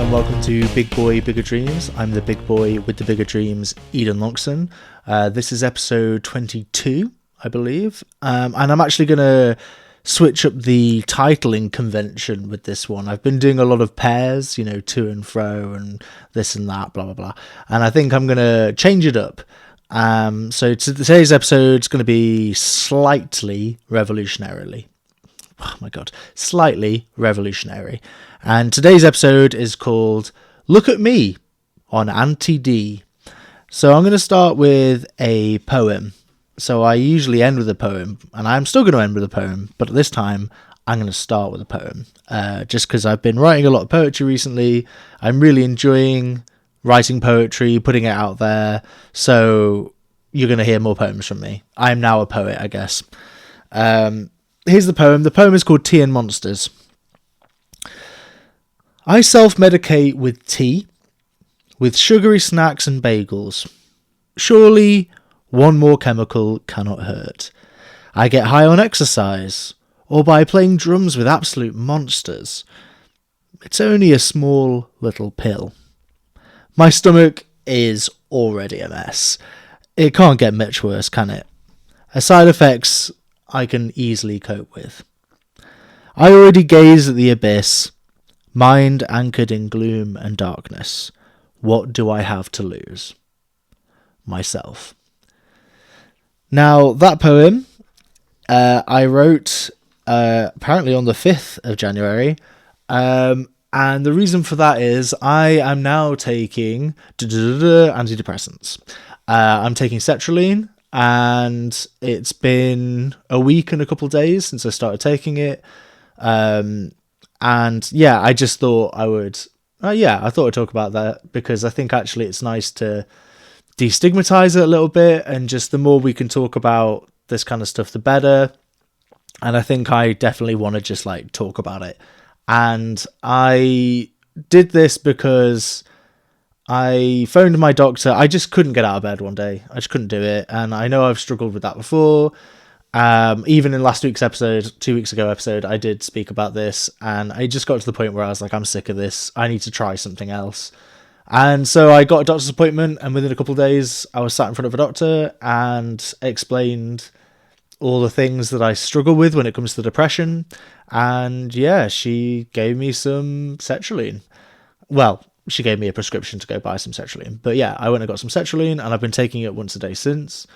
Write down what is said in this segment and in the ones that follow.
and welcome to Big Boy Bigger Dreams. I'm the big boy with the bigger dreams, Eden Longson. This is episode 22, I believe, and I'm actually going to switch up the titling convention with this one. I've been doing a lot of pairs, to and fro and this and that, blah, blah, blah, and I think I'm going to change it up. So today's episode is going to be slightly revolutionary. And today's episode is called Look at Me on Anti-D. So I'm going to start with a poem. So I usually end with a poem, and I'm still going to end with a poem, but this time I'm going to start with a poem. Just because I've been writing a lot of poetry recently. I'm really enjoying writing poetry, putting it out there. So you're going to hear more poems from me. I'm now a poet, I guess. Here's the poem. The poem is called Tea and Monsters. I self-medicate with tea, with sugary snacks and bagels. Surely one more chemical cannot hurt. I get high on exercise, or by playing drums with absolute monsters. It's only a small little pill. My stomach is already a mess. It can't get much worse, can it? A side effects I can easily cope with. I already gaze at the abyss, mind anchored in gloom and darkness. What do I have to lose? Myself. Now, that poem I wrote apparently on the 5th of January, and the reason for that is I am now taking antidepressants. I'm taking Setraline, and it's been a week and a couple of days since I started taking it. And yeah, I just thought I would, I thought I'd talk about that because I think actually it's nice to destigmatize it a little bit, and just the more we can talk about this kind of stuff, the better. And I think I definitely want to just talk about it. And I did this because I phoned my doctor. I just couldn't get out of bed one day. I just couldn't do it. And I know I've struggled with that before. Even in last week's episode, 2 weeks ago episode, I did speak about this, and I just got to the point where I was like, I'm sick of this. I need to try something else. And so I got a doctor's appointment, and within a couple of days, I was sat in front of a doctor and explained all the things that I struggle with when it comes to depression. And yeah, she gave me some Setraline. Well, she gave me a prescription to go buy some Setraline. But yeah, I went and got some Setraline, and I've been taking it once a day since.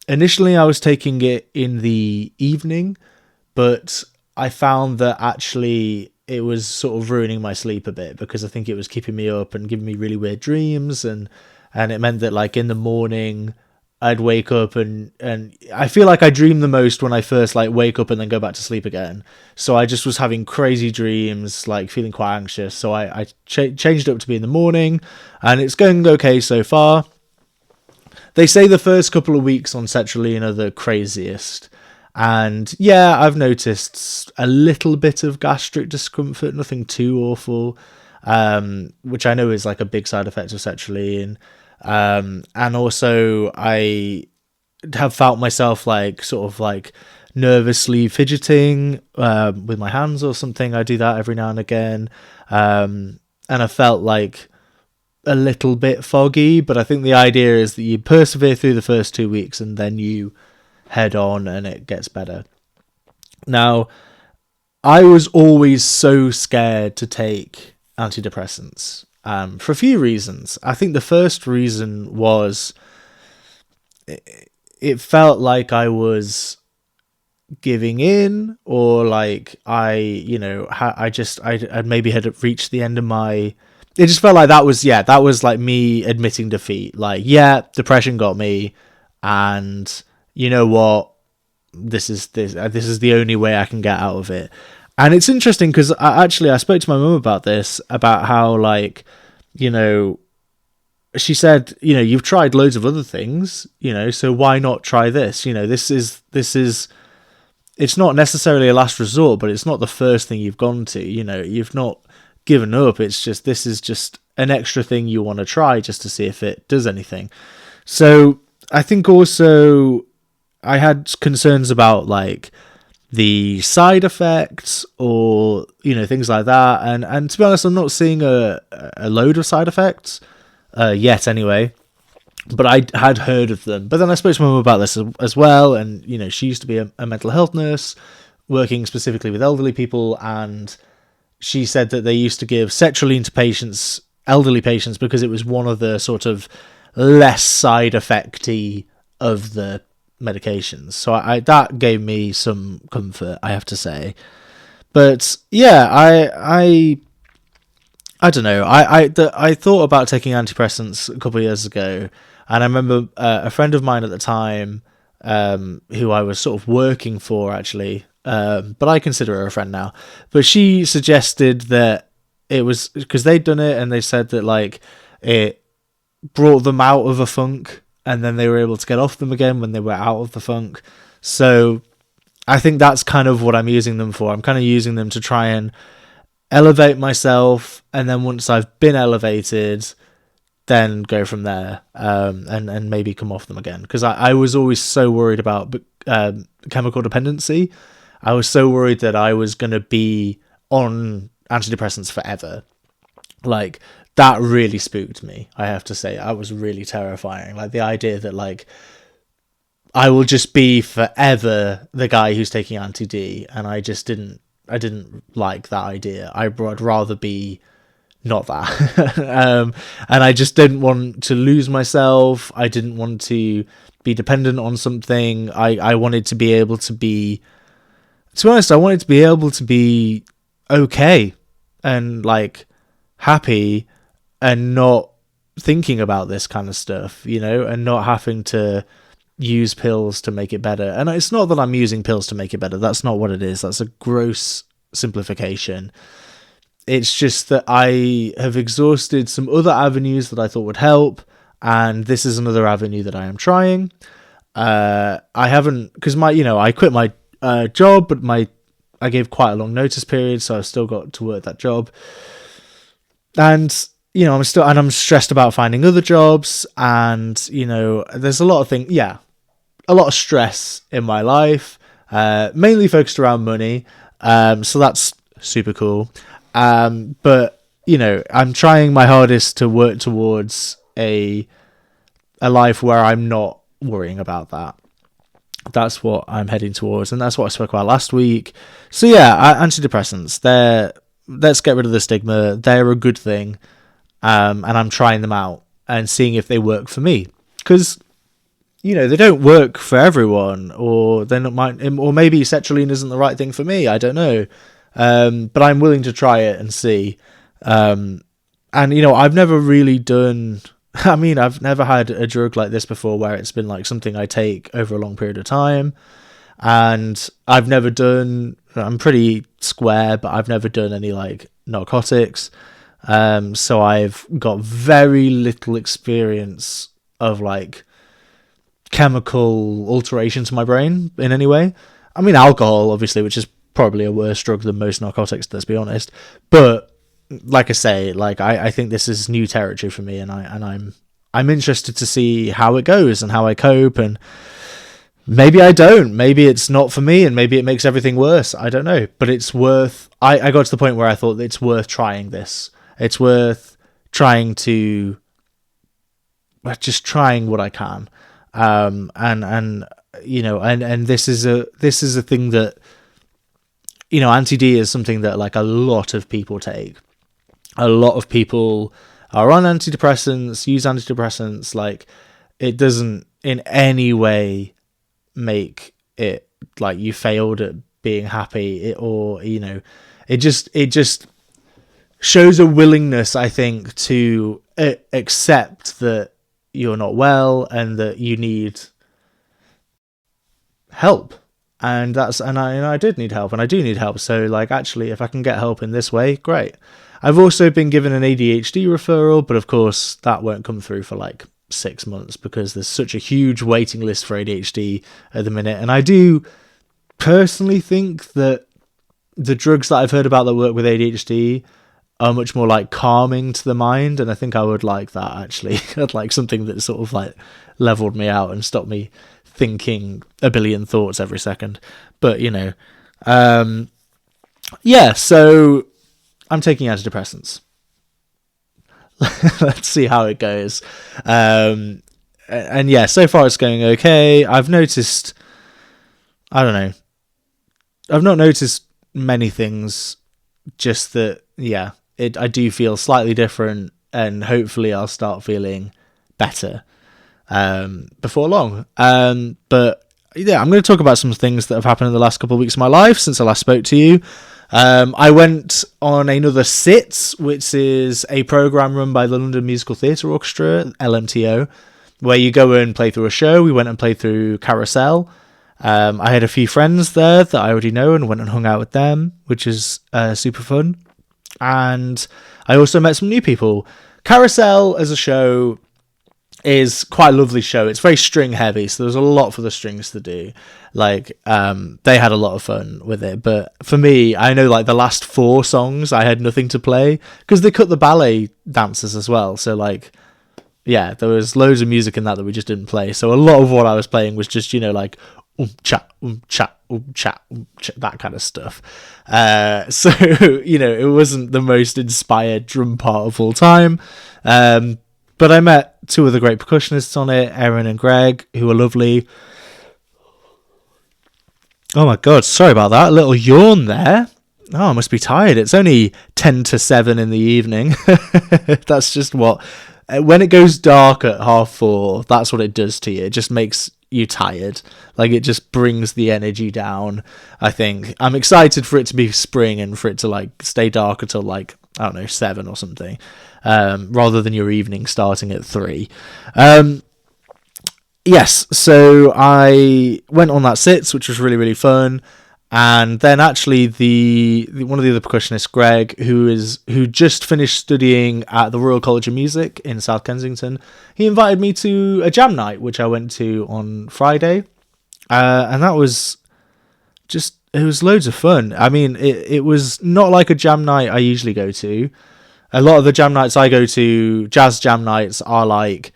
Initially, I was taking it in the evening, but I found that actually it was sort of ruining my sleep a bit, because I think it was keeping me up and giving me really weird dreams, and it meant that in the morning I'd wake up and I feel like I dream the most when I first wake up and then go back to sleep again. So I just was having crazy dreams, feeling quite anxious. So I changed it up to be in the morning, and it's going okay so far. They say the first couple of weeks on Setraline are the craziest. And yeah, I've noticed a little bit of gastric discomfort, nothing too awful, which I know is a big side effect of Setraline. And also I have felt myself nervously fidgeting with my hands or something. I do that every now and again. And I felt a little bit foggy, but I think the idea is that you persevere through the first 2 weeks and then you head on and it gets better. Now, I was always so scared to take antidepressants for a few reasons. I think the first reason was it felt like I was giving in, or I maybe had reached the end of my. It just felt like that was me admitting defeat. Depression got me, and you know what? This is the only way I can get out of it. And it's interesting because I spoke to my mum about this, about how she said, you've tried loads of other things, so why not try this? This is it's not necessarily a last resort, but it's not the first thing you've gone to. You've not given up. It's just, this is just an extra thing you want to try just to see if it does anything. So I think also I had concerns about the side effects or, things like that. And to be honest, I'm not seeing a load of side effects yet anyway, but I had heard of them. But then I spoke to my mum about this as well, and, she used to be a mental health nurse working specifically with elderly people, and she said that they used to give Setraline to elderly patients, because it was one of the sort of less side effecty of the medications. So that gave me some comfort, I have to say. But yeah, I don't know. I thought about taking antidepressants a couple of years ago, and I remember a friend of mine at the time, who I was sort of working for actually, but I consider her a friend now. But she suggested that it was because they'd done it, and they said that like it brought them out of a funk, and then they were able to get off them again when they were out of the funk. So I think that's kind of what I'm using them for. I'm kind of using them to try and elevate myself, and then once I've been elevated, then go from there, and maybe come off them again. Because I was always so worried about chemical dependency. I was so worried that I was going to be on antidepressants forever. Like, that really spooked me, I have to say. That was really terrifying. Like, the idea that, like, I will just be forever the guy who's taking anti-D, and I didn't like that idea. I'd rather be not that. And I just didn't want to lose myself. I didn't want to be dependent on something. I wanted to be able to be, to be honest, I wanted to be able to be okay and like happy and not thinking about this kind of stuff, and not having to use pills to make it better. And it's not that I'm using pills to make it better. That's not what it is. That's a gross simplification. It's just that I have exhausted some other avenues that I thought would help, and this is another avenue that I am trying. I haven't, because I quit my job, but I gave quite a long notice period, so I've still got to work that job. And I'm stressed about finding other jobs, and there's a lot of things. Yeah, a lot of stress in my life, mainly focused around money. So that's super cool. But I'm trying my hardest to work towards a life where I'm not worrying about that. That's what I'm heading towards, and that's what I spoke about last week. So yeah, antidepressants, let's get rid of the stigma. They're a good thing. And I'm trying them out and seeing if they work for me, because they don't work for everyone, or they're not or maybe Setraline isn't the right thing for me. I don't know, but I'm willing to try it and see. And I've never really done. I mean, I've never had a drug like this before, where it's been like something I take over a long period of time, and I've never done. I'm pretty square, but I've never done any like narcotics. So I've got very little experience of like chemical alteration to my brain in any way. I mean, alcohol, obviously, which is probably a worse drug than most narcotics, let's be honest. But like I say, like I think this is new territory for me, and I'm interested to see how it goes and how I cope, and maybe I don't. Maybe it's not for me, and maybe it makes everything worse. I don't know. But it's worth. I got to the point where I thought it's worth trying this. It's worth trying to just trying what I can, and this is a thing that anti-D is something that like a lot of people take. A lot of people are on antidepressants, use antidepressants. Like, it doesn't in any way make it like you failed at being happy, it just shows a willingness, I think, to accept that you're not well and that you need help. And I did need help, and I do need help. So like, actually, if I can get help in this way, great. I've also been given an ADHD referral, but of course that won't come through for like 6 months, because there's such a huge waiting list for ADHD at the minute. And I do personally think that the drugs that I've heard about that work with ADHD are much more like calming to the mind, and I think I would like that, actually. I'd like something that sort of like leveled me out and stopped me thinking a billion thoughts every second. But Yeah, so I'm taking antidepressants. Let's see how it goes. And yeah, so far it's going okay. I've noticed, I don't know, I've not noticed many things, just that, yeah, I do feel slightly different, and hopefully I'll start feeling better before long. But yeah, I'm going to talk about some things that have happened in the last couple of weeks of my life since I last spoke to you. I went on another SIT, which is a program run by the London Musical Theatre Orchestra, LMTO, where you go and play through a show. We went and played through Carousel. I had a few friends there that I already know and went and hung out with them, which is super fun. And I also met some new people. Carousel as a show is quite a lovely show. It's very string heavy, so there's a lot for the strings to do. Like, they had a lot of fun with it, but for me, I know like the last 4 songs I had nothing to play because they cut the ballet dancers as well. So like, yeah, there was loads of music in that we just didn't play. So a lot of what I was playing was just, like cha cha cha, that kind of stuff. So it wasn't the most inspired drum part of all time. But I met 2 of the great percussionists on it, Erin and Greg, who are lovely. Oh my god, sorry about that. A little yawn there. Oh, I must be tired. It's only 10 to 7 in the evening. That's just what... When it goes dark at 4:30, that's what it does to you. It just makes you tired. Like, it just brings the energy down, I think. I'm excited for it to be spring and for it to, like, stay dark until, like, I don't know, 7 or something. Rather than your evening starting at 3. Yes, so I went on that SITS, which was really, really fun. And then actually one of the other percussionists, Greg, who just finished studying at the Royal College of Music in South Kensington, he invited me to a jam night, which I went to on Friday. And that was it was loads of fun. I mean, it was not like a jam night I usually go to. A lot of the jam nights I go to, jazz jam nights, are like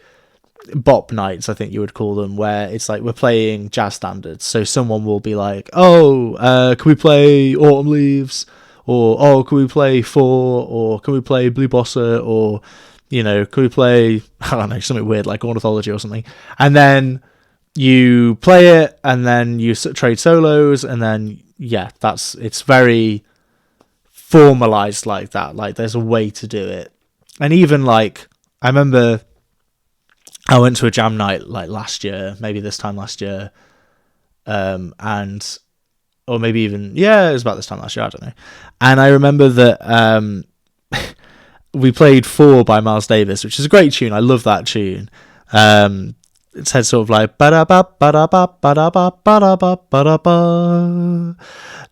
bop nights, I think you would call them, where it's like we're playing jazz standards. So someone will be like, can we play Autumn Leaves? Or, can we play Four? Or can we play Blue Bossa? Or, can we play, I don't know, something weird like Ornithology or something? And then you play it, and then you trade solos, and then, yeah, it's very formalized like that. Like, there's a way to do it. And even, like, I remember I went to a jam night like last year, maybe this time last year, or maybe even, it was about this time last year, I don't know. And I remember that we played Four by Miles Davis, which is a great tune. I love that tune. It's had sort of like ba da ba ba da ba ba da ba ba da ba ba da ba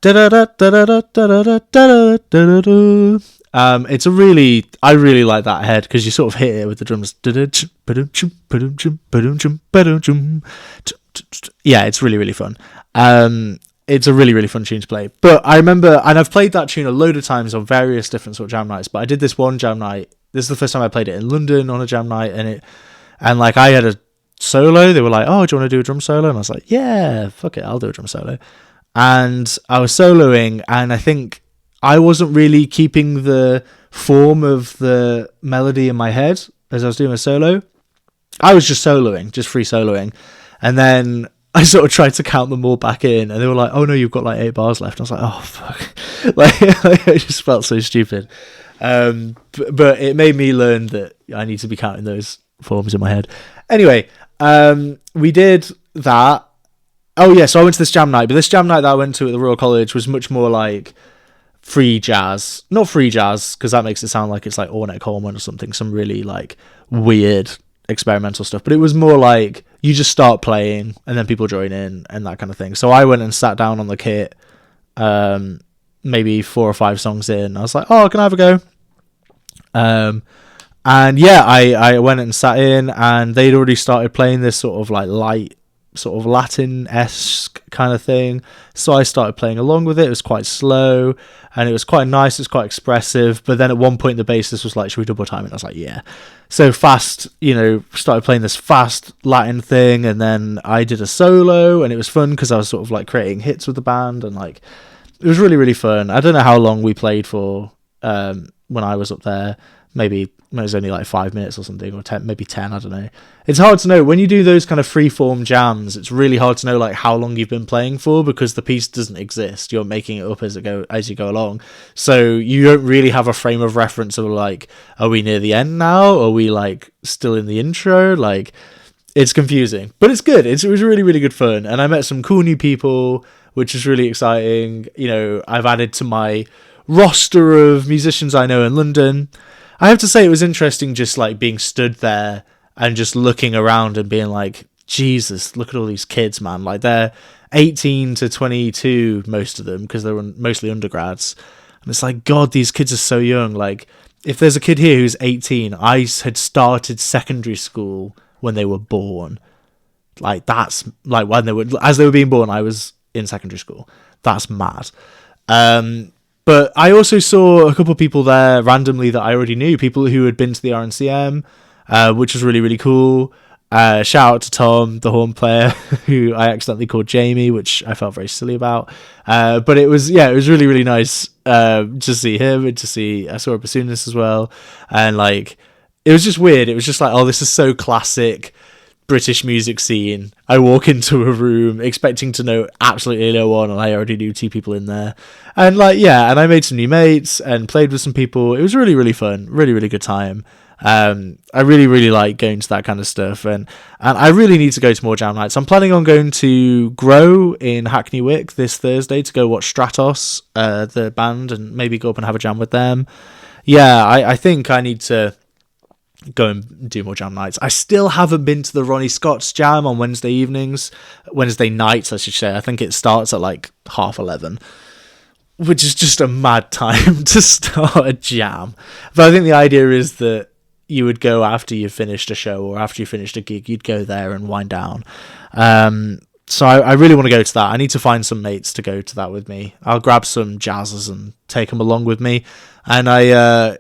da da da da da da da da da da. I really like that head because you sort of hit it with the drums. Yeah, it's really, really fun. It's a really, really fun tune to play. But I remember, and I've played that tune a load of times on various different sort of jam nights, but I did this one jam night. This is the first time I played it in London on a jam night, and like I had a solo. They were like, "Oh, do you want to do a drum solo?" And I was like, "Yeah, fuck it, I'll do a drum solo." And I was soloing, and I think I wasn't really keeping the form of the melody in my head as I was doing a solo. I was just soloing, just free soloing. And then I sort of tried to count them all back in, and they were like, "Oh no, you've got like 8 bars left." And I was like, "Oh fuck!" like I just felt so stupid. But it made me learn that I need to be counting those forms in my head. Anyway, we did that. Oh yeah, so I went to this jam night, but this jam night that I went to at the Royal College was much more like free jazz. Not free jazz, because that makes it sound like it's like Ornette Coleman or something, some really like weird experimental stuff. But it was more like you just start playing and then people join in and that kind of thing. So I went and sat down on the kit, maybe 4 or 5 songs in. I was like, "Oh, can I have a go?" And yeah, I went and sat in, and they'd already started playing this sort of like light, sort of Latin-esque kind of thing. So I started playing along with it. It was quite slow, and it was quite nice. It was quite expressive. But then at one point, the bassist was like, "Should we double time it?" And I was like, "Yeah." So fast, started playing this fast Latin thing, and then I did a solo, and it was fun because I was sort of like creating hits with the band, and like it was really, really fun. I don't know how long we played for when I was up there. Maybe it was only like 5 minutes or something, or 10, maybe 10, I don't know. It's hard to know. When you do those kind of free-form jams, it's really hard to know like how long you've been playing for, because the piece doesn't exist. You're making it up as you go along. So you don't really have a frame of reference of like, are we near the end now? Are we like still in the intro? Like, it's confusing, but it's good. It was really, really good fun. And I met some cool new people, which is really exciting. You know, I've added to my roster of musicians I know in London. I have to say it was interesting just like being stood there and just looking around and being like, Jesus, look at all these kids, man. Like, they're 18 to 22, most of them, because they were mostly undergrads. And it's like, God, these kids are so young. Like, if there's a kid here who's 18, I had started secondary school when they were born. Like, that's like when as they were being born, I was in secondary school. That's mad. But I also saw a couple of people there randomly that I already knew, people who had been to the RNCM, which was really, really cool. Shout out to Tom, the horn player, who I accidentally called Jamie, which I felt very silly about. But it was really, really nice to see him, and I saw a bassoonist as well. And like, it was just weird. It was just like, oh, this is so classic British music scene. I walk into a room expecting to know absolutely no one, and I already knew 2 people in there. And like, yeah, and I made some new mates and played with some people. It was really, really fun. Really, really good time. I really, really like going to that kind of stuff, and I really need to go to more jam nights. I'm planning on going to Grow in Hackney Wick this Thursday to go watch Stratos, the band, and maybe go up and have a jam with them. Yeah, I think I need to go and do more jam nights. I still haven't been to the Ronnie Scott's jam on Wednesday nights, I should say. I think it starts at like 11:30, which is just a mad time to start a jam. But I think the idea is that you would go after you finished a show, or after you finished a gig, you'd go there and wind down. So I really want to go to that. I need to find some mates to go to that with me. I'll grab some jazzers and take them along with me. And I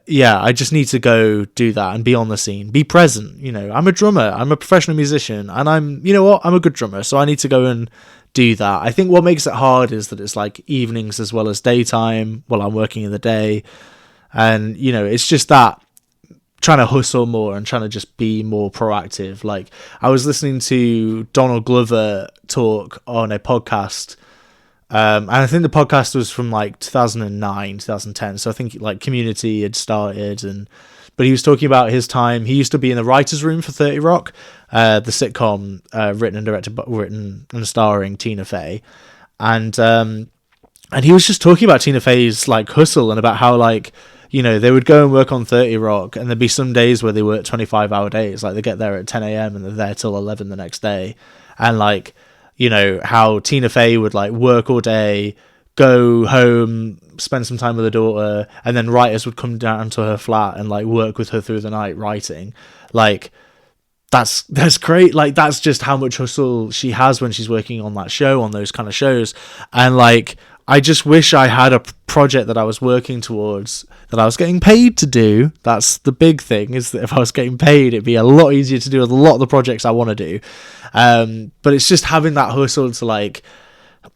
just need to go do that and be on the scene, be present. You know, I'm a drummer, I'm a professional musician, and I'm a good drummer. So I need to go and do that. I think what makes it hard is that it's like evenings as well as daytime while I'm working in the day. And, you know, it's just that trying to hustle more and trying to just be more proactive. Like, I was listening to Donald Glover talk on a podcast, and I think the podcast was from like 2009, 2010. So I think like Community had started, but he was talking about his time. He used to be in the writer's room for 30 Rock, the sitcom, written and starring Tina Fey. And he was just talking about Tina Fey's like hustle, and about how, like, you know, they would go and work on 30 Rock, and there'd be some days where they work 25-hour days. Like, they get there at 10 a.m. and they're there till 11 the next day. And like, you know, how Tina Fey would like work all day, go home, spend some time with her daughter, and then writers would come down to her flat and like work with her through the night writing. Like, that's great. Like, that's just how much hustle she has when she's working on that show, on those kind of shows. And like, I just wish I had a project that I was working towards, that I was getting paid to do. That's the big thing, is that if I was getting paid, it'd be a lot easier to do with a lot of the projects I want to do. But it's just having that hustle to like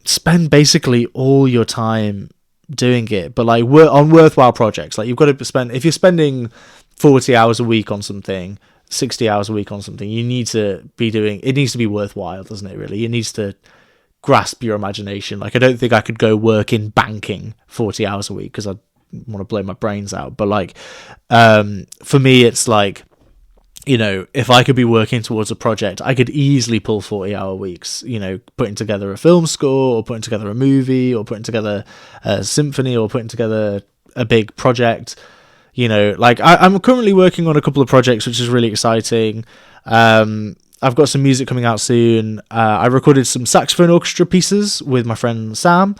spend basically all your time doing it, but like on worthwhile projects. Like, you've got to spend, if you're spending 40 hours a week on something, 60 hours a week on something, you need to be doing, it needs to be worthwhile, doesn't it, really? It needs to grasp your imagination. Like, I don't think I could go work in banking 40 hours a week because I'd want to blow my brains out. But like, for me, it's like, you know, if I could be working towards a project, I could easily pull 40-hour weeks, you know, putting together a film score, or putting together a movie, or putting together a symphony, or putting together a big project. You know, like, I'm currently working on a couple of projects, which is really exciting. I've got some music coming out soon. I recorded some saxophone orchestra pieces with my friend Sam,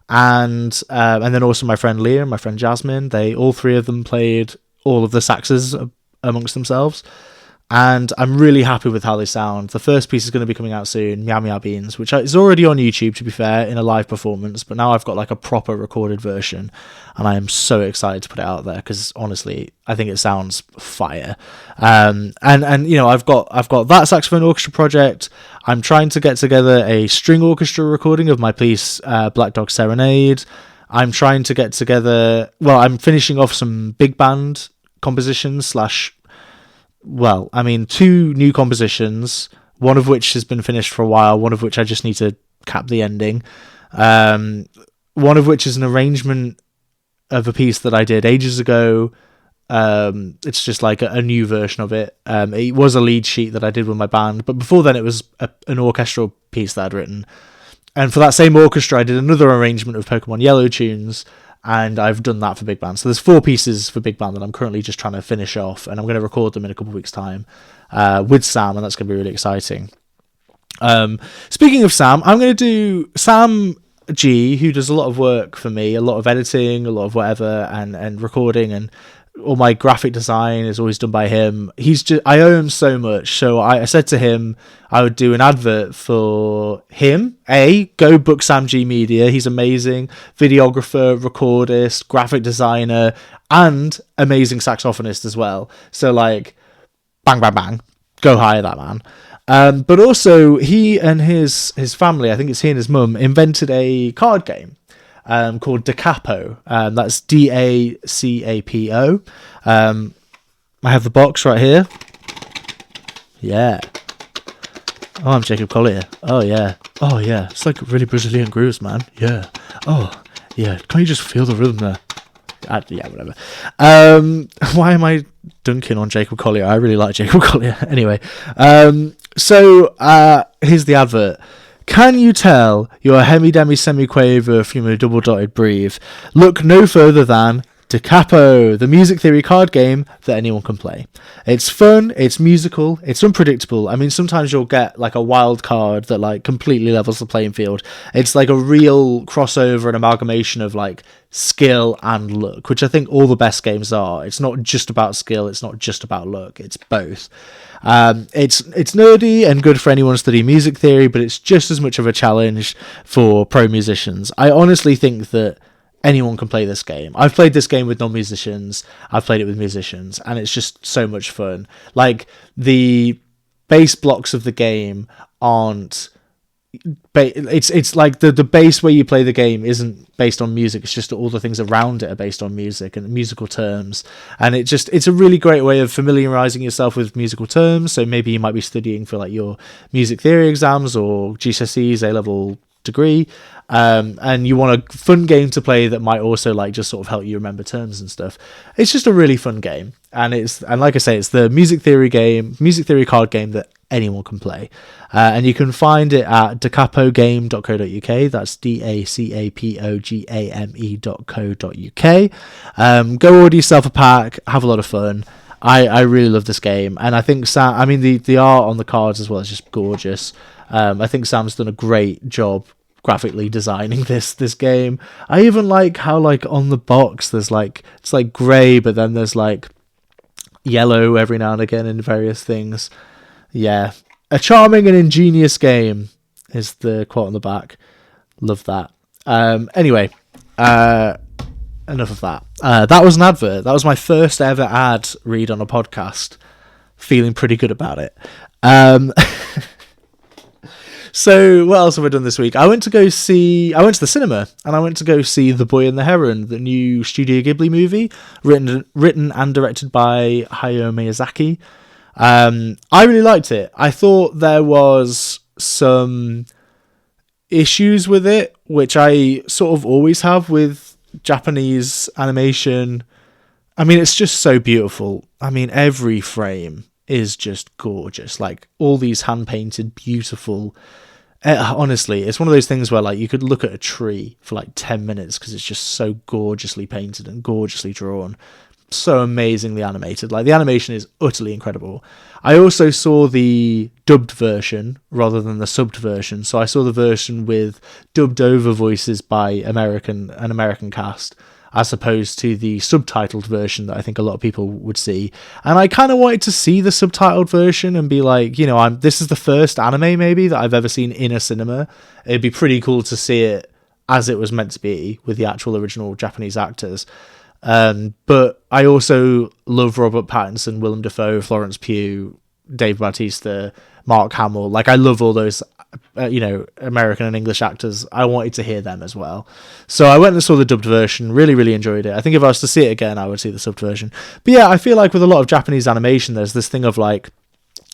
and then also my friend Leah and my friend Jasmine. All three of them played all of the saxes amongst themselves, and I'm really happy with how they sound. The first piece is going to be coming out soon, Meow Meow Beans, which is already on YouTube, to be fair, in a live performance, but now I've got like a proper recorded version, and I am so excited to put it out there, because honestly, I think it sounds fire. And you know, I've got that saxophone orchestra project. I'm trying to get together a string orchestra recording of my piece, Black Dog Serenade. I'm trying to get together. Well, I'm finishing off some big band compositions two new compositions. One of which has been finished for a while. One of which I just need to cap the ending. One of which is an arrangement of a piece that I did ages ago. It's just like a new version of it. It was a lead sheet that I did with my band, but before then it was an orchestral piece that I'd written. And for that same orchestra, I did another arrangement of Pokemon Yellow tunes, and I've done that for big band. So there's 4 pieces for big band that I'm currently just trying to finish off, and I'm going to record them in a couple of weeks' time with Sam, and that's going to be really exciting. Speaking of Sam, I'm going to do Sam G, who does a lot of work for me, a lot of editing, a lot of whatever, and recording, and all my graphic design is always done by him. I owe him so much. So I said to him I would do an advert for him. Go book Sam G Media. He's amazing. Videographer, recordist, graphic designer, and amazing saxophonist as well. So like, bang, bang, bang. Go hire that man. But also he and his family, I think it's he and his mum, invented a card game called DaCapo. That's DACAPO. I have the box right here. Yeah. Oh, I'm Jacob Collier. Oh, yeah. Oh, yeah. It's like really Brazilian grooves, man. Yeah. Oh, yeah. Can't you just feel the rhythm there? Yeah, whatever. Why am I dunking on Jacob Collier? I really like Jacob Collier. Anyway. So here's the advert. Can you tell you're a hemi-demi semi-quaver from a double-dotted breathe? Look no further than DaCapo, the music theory card game that anyone can play. It's fun, it's musical, it's unpredictable. I mean, sometimes you'll get like a wild card that like completely levels the playing field. It's like a real crossover and amalgamation of like skill and luck, which I think all the best games are. It's not just about skill, it's not just about luck, it's both. It's nerdy and good for anyone studying music theory, but it's just as much of a challenge for pro musicians. I honestly think that anyone can play this game. I've played this game with non-musicians, I've played it with musicians, and it's just so much fun. Like, the base blocks of the game aren't it's like the base where you play the game isn't based on music, it's just all the things around it are based on music and musical terms, and it's a really great way of familiarizing yourself with musical terms. So maybe you might be studying for like your music theory exams or GCSEs A-level degree, and you want a fun game to play that might also like just sort of help you remember terms and stuff. It's just a really fun game, and like I say, it's the music theory card game that anyone can play, and you can find it at dacapogame.co.uk. That's dacapogame.co.uk. Go order yourself a pack, have a lot of fun. I really love this game, and I think the art on the cards as well is just gorgeous. I think Sam's done a great job graphically designing this game. I even like how like on the box there's like, it's like grey, but then there's like yellow every now and again in various things. Yeah, a charming and ingenious game is the quote on the back. Love that. Anyway, enough of that. That was an advert. That was my first ever ad read on a podcast. Feeling pretty good about it. So what else have I done this week? I went to the cinema, and I went to go see The Boy and the Heron, the new Studio Ghibli movie, written and directed by Hayao Miyazaki. I really liked it. I thought there was some issues with it, which I sort of always have with Japanese animation. I mean, it's just so beautiful. I mean, every frame is just gorgeous. Like, all these hand-painted, beautiful... honestly, it's one of those things where like you could look at a tree for like 10 minutes because it's just so gorgeously painted and gorgeously drawn. So amazingly animated. Like, the animation is utterly incredible. I also saw the dubbed version rather than the subbed version. So I saw the version with dubbed over voices by an American cast, as opposed to the subtitled version that I think a lot of people would see. And I kind of wanted to see the subtitled version and be like, you know, this is the first anime maybe that I've ever seen in a cinema. It'd be pretty cool to see it as it was meant to be with the actual original Japanese actors. But I also love Robert Pattinson, Willem Dafoe, Florence Pugh, Dave Bautista, Mark Hamill. Like, I love all those American and English actors, I wanted to hear them as well. So I went and saw the dubbed version, really, really enjoyed it. I think if I was to see it again, I would see the subbed version. But yeah, I feel like with a lot of Japanese animation, there's this thing of like,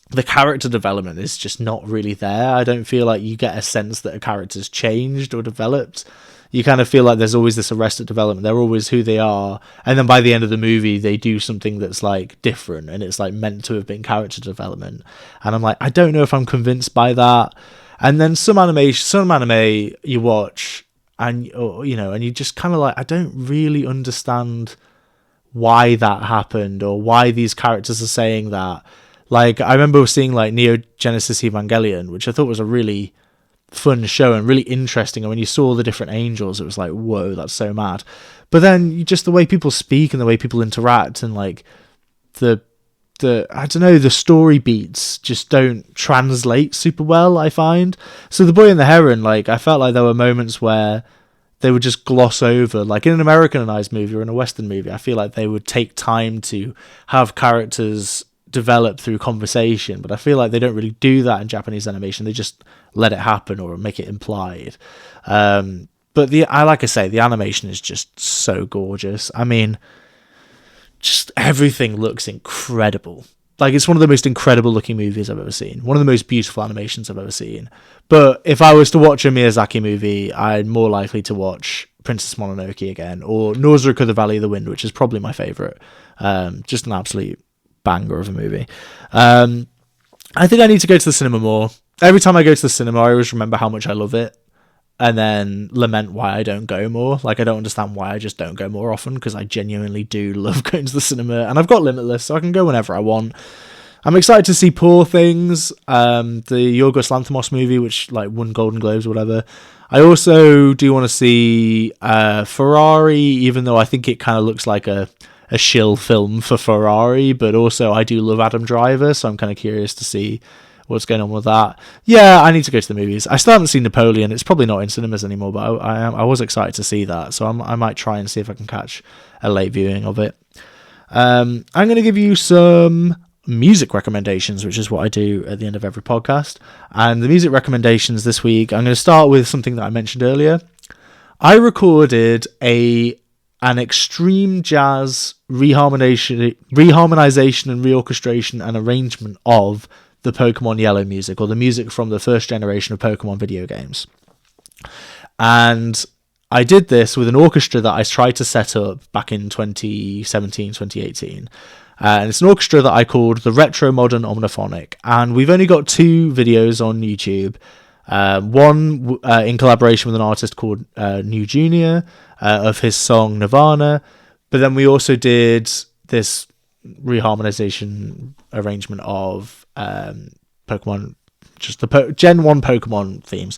the character development is just not really there. I don't feel like you get a sense that a character's changed or developed. You kind of feel like there's always this arrested development. They're always who they are. And then by the end of the movie, they do something that's like different, and it's like meant to have been character development. And I'm like, I don't know if I'm convinced by that. And then some anime you watch and you just kind of like, I don't really understand why that happened or why these characters are saying that. Like, I remember seeing like Neo Genesis Evangelion, which I thought was a really fun show and really interesting. And when you saw the different angels, it was like, whoa, that's so mad. But then just the way people speak and the way people interact and like the I don't know, the story beats just don't translate super well, I find. So The Boy and the Heron, like, I felt like there were moments where they would just gloss over, like in an Americanized movie or in a Western movie, I feel like they would take time to have characters develop through conversation, but I feel like they don't really do that in Japanese animation. They just let it happen or make it implied. But like I say, the animation is just so gorgeous. I mean, just everything looks incredible. Like, it's one of the most incredible looking movies I've ever seen. One of the most beautiful animations I've ever seen. But if I was to watch a Miyazaki movie, I'm more likely to watch Princess Mononoke again, or Nausicaa the Valley of the Wind, which is probably my favourite. Just an absolute banger of a movie. I think I need to go to the cinema more. Every time I go to the cinema, I always remember how much I love it, and then lament why I don't go more. Like, I don't understand why I just don't go more often, because I genuinely do love going to the cinema, and I've got Limitless, so I can go whenever I want. I'm excited to see Poor Things, the Yorgos Lanthimos movie, which like won Golden Globes or whatever. I also do want to see Ferrari, even though I think it kind of looks like a shill film for Ferrari, but also I do love Adam Driver, so I'm kind of curious to see what's going on with that. Yeah, I need to go to the movies. I still haven't seen Napoleon. It's probably not in cinemas anymore, but I was excited to see that, so I might try and see if I can catch a late viewing of it. I'm going to give you some music recommendations, which is what I do at the end of every podcast. And the music recommendations this week, I'm going to start with something that I mentioned earlier. I recorded an extreme jazz reharmonization and reorchestration and arrangement of the Pokemon Yellow music, or the music from the first generation of Pokemon video games. And I did this with an orchestra that I tried to set up back in 2017, 2018. And it's an orchestra that I called the Retro Modern Omniphonic. And we've only got 2 videos on YouTube. One in collaboration with an artist called New Junior of his song Nirvana, but then we also did this reharmonization arrangement of Pokemon, just the Gen 1 Pokemon themes,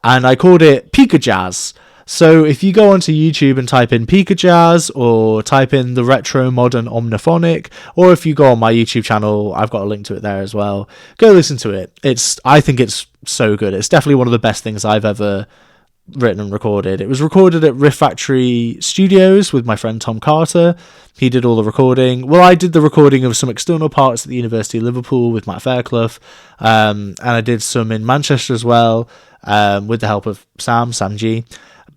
and I called it Pika Jazz. So if you go onto YouTube and type in Pika Jazz, or type in the Retro Modern Omniphonic, or if you go on my YouTube channel, I've got a link to it there as well, go listen to it. I think it's so good. It's definitely one of the best things I've ever written and recorded. It was recorded at Riff Factory Studios with my friend Tom Carter. He did all the recording. Well, I did the recording of some external parts at the University of Liverpool with Matt Fairclough, and I did some in Manchester as well, with the help of Sam G.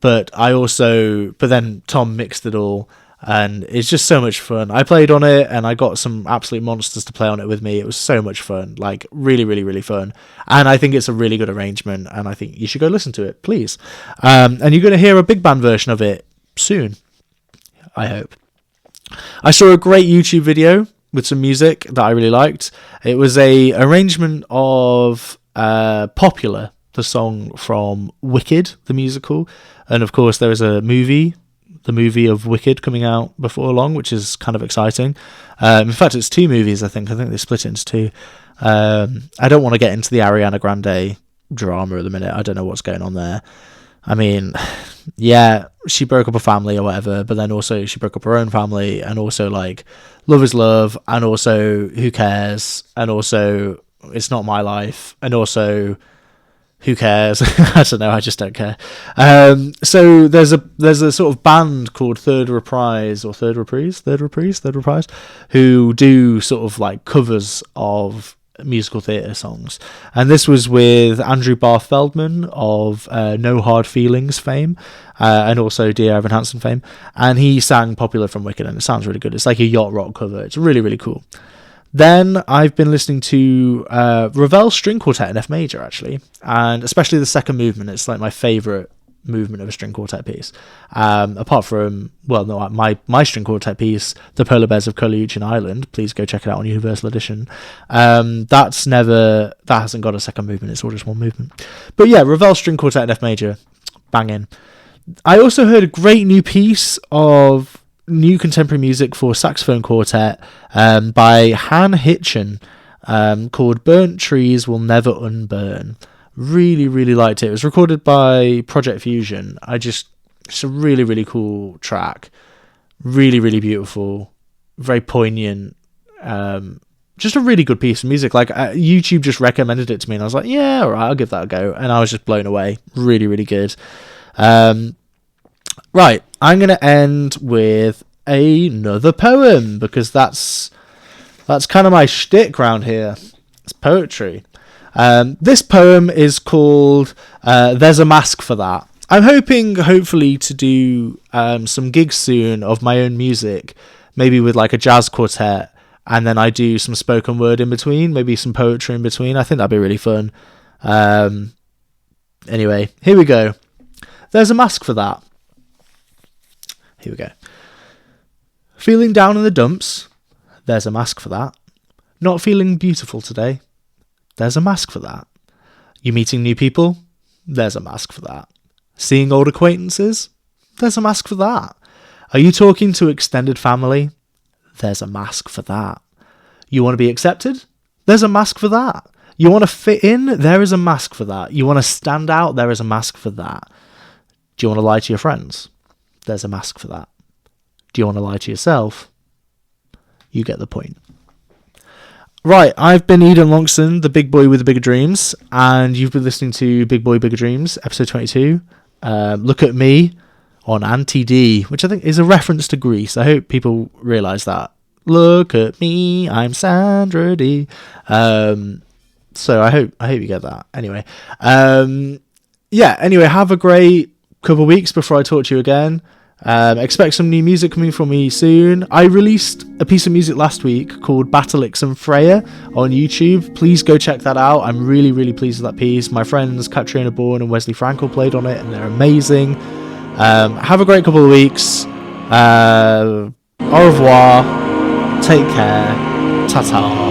But then Tom mixed it all, and it's just so much fun. I played on it, and I got some absolute monsters to play on it with me. It was so much fun, like really, really, really fun. And I think it's a really good arrangement, and I think you should go listen to it, please. And you're going to hear a big band version of it soon, I hope. I saw a great YouTube video with some music that I really liked. It was a arrangement of Popular, the song from Wicked, the musical. And of course, there is a movie, the movie of Wicked, coming out before long, which is kind of exciting. In fact, it's 2 movies, I think. I think they split it into 2. I don't want to get into the Ariana Grande drama at the minute. I don't know what's going on there. I mean, yeah, she broke up a family or whatever, but then also she broke up her own family, and also, like, love is love, and also who cares, and also it's not my life, and also who cares? I don't know, I just don't care. So there's a sort of band called Third Reprise, who do sort of like covers of musical theatre songs. And this was with Andrew Barth Feldman of No Hard Feelings fame, and also Dear Evan Hansen fame. And he sang Popular from Wicked, and it sounds really good. It's like a yacht rock cover. It's really, really cool. Then I've been listening to Ravel's String Quartet in F major, actually, and especially the second movement. It's like my favourite movement of a string quartet piece. Apart from, well, no, my string quartet piece, The Polar Bears of Kolyuchin Island. Please go check it out on Universal Edition. That hasn't got a second movement. It's all just one movement. But yeah, Ravel's String Quartet in F major, banging. I also heard a great new piece of new contemporary music for saxophone quartet by Han Hitchen, called Burnt Trees Will Never Unburn. Really, really liked it. It was recorded by Project Fusion. It's a really, really cool track. Really, really beautiful. Very poignant. Just a really good piece of music. Like, YouTube just recommended it to me, and I was like, yeah, all right, I'll give that a go. And I was just blown away. Really, really good. Right, I'm going to end with another poem, because that's kind of my shtick round here. It's poetry. This poem is called There's a Mask for That. I'm hopefully to do some gigs soon of my own music, maybe with like a jazz quartet, and then I do some spoken word in between, maybe some poetry in between. I think that'd be really fun. Anyway, here we go. There's a mask for that. Here we go. Feeling down in the dumps? There's a mask for that. Not feeling beautiful today? There's a mask for that. You meeting new people? There's a mask for that. Seeing old acquaintances? There's a mask for that. Are you talking to extended family? There's a mask for that. You want to be accepted? There's a mask for that. You want to fit in? There is a mask for that. You want to stand out? There is a mask for that. Do you want to lie to your friends? There's a mask for that. Do you want to lie to yourself? You get the point. Right, I've been Eden Longson, the big boy with the bigger dreams, and you've been listening to Big Boy Bigger Dreams, episode 22. Look at me on Anti-D, which I think is a reference to Greece. I hope people realise that. Look at me, I'm Sandra D. So I hope you get that. Anyway, anyway, have a great couple of weeks before I talk to you again. Expect some new music coming from me soon. I released a piece of music last week called Batalix and Freya on YouTube. Please go check that out. I'm really, really pleased with that piece. My friends Katrina Bourne and Wesley Frankel played on it, and they're amazing. Have a great couple of weeks. Au revoir. Take care. Ta-ta.